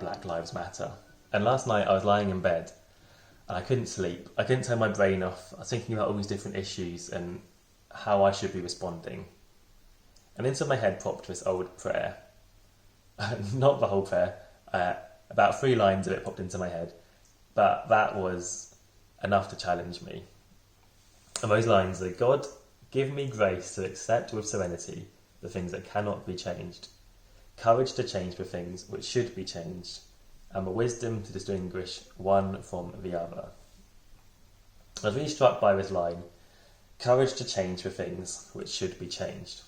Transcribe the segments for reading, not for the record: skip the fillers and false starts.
Black Lives Matter. And last night I was lying in bed and I couldn't sleep. I couldn't turn my brain off. I was thinking about all these different issues and how I should be responding. And into my head popped this old prayer. Not the whole prayer, about 3 lines of it popped into my head, but that was enough to challenge me. And those lines are, God, give me grace to accept with serenity the things that cannot be changed, courage to change the things which should be changed, and the wisdom to distinguish one from the other. I was really struck by this line, courage to change the things which should be changed.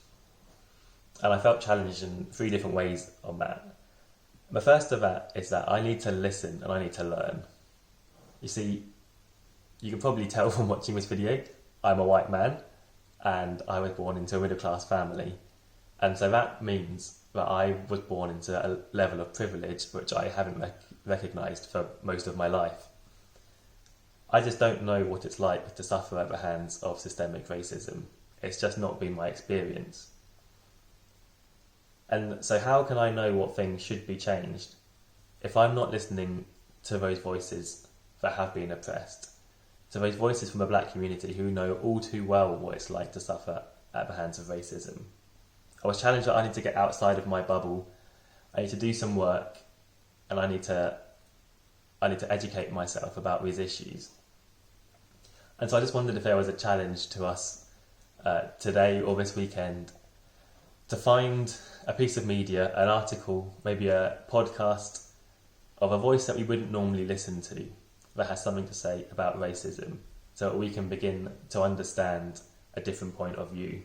And I felt challenged in 3 different ways on that. The first of that is that I need to listen and I need to learn. You see, you can probably tell from watching this video, I'm a white man and I was born into a middle class family. And so that means that I was born into a level of privilege which I haven't recognised for most of my life. I just don't know what it's like to suffer at the hands of systemic racism. It's just not been my experience. And so how can I know what things should be changed if I'm not listening to those voices that have been oppressed, to those voices from the black community who know all too well what it's like to suffer at the hands of racism? I was challenged that I need to get outside of my bubble, I need to do some work, and I need to educate myself about these issues. And so I just wondered if there was a challenge to us today or this weekend to find a piece of media, an article, maybe a podcast of a voice that we wouldn't normally listen to that has something to say about racism, so that we can begin to understand a different point of view.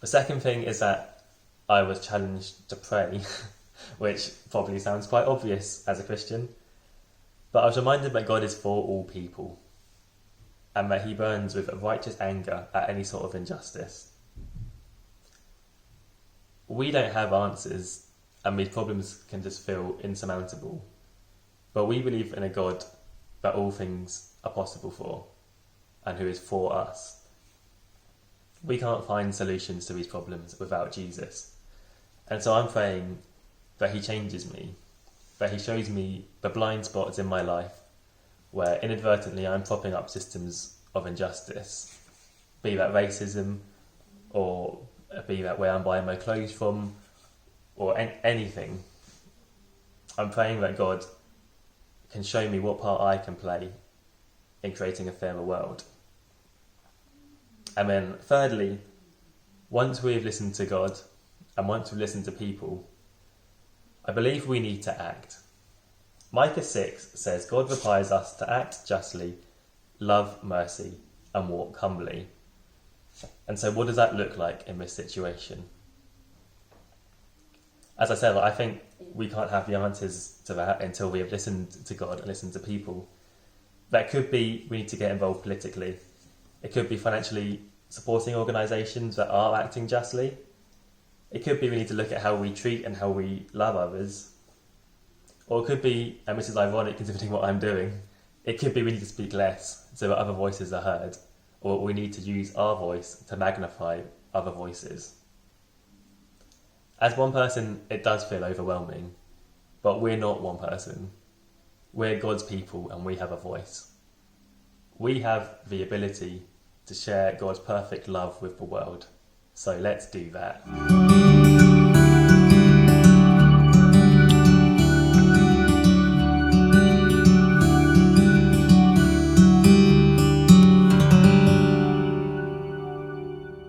The second thing is that I was challenged to pray, which probably sounds quite obvious as a Christian, but I was reminded that God is for all people and that he burns with a righteous anger at any sort of injustice. We don't have answers and these problems can just feel insurmountable, but we believe in a God that all things are possible for and who is for us. We can't find solutions to these problems without Jesus. And so I'm praying that he changes me, that he shows me the blind spots in my life where inadvertently I'm propping up systems of injustice, be that racism, or be that where I'm buying my clothes from, or anything. I'm praying that God can show me what part I can play in creating a fairer world. And then thirdly, once we've listened to God and once we've listened to people, I believe we need to act. Micah 6 says God requires us to act justly, love mercy, and walk humbly. And so what does that look like in this situation? As I said, I think we can't have the answers to that until we have listened to God and listened to people. That could be we need to get involved politically. It could be financially supporting organisations that are acting justly. It could be we need to look at how we treat and how we love others. Or it could be, and this is ironic considering what I'm doing, it could be we need to speak less so that other voices are heard. Or we need to use our voice to magnify other voices. As one person, it does feel overwhelming, but we're not one person. We're God's people and we have a voice. We have the ability to share God's perfect love with the world. So let's do that.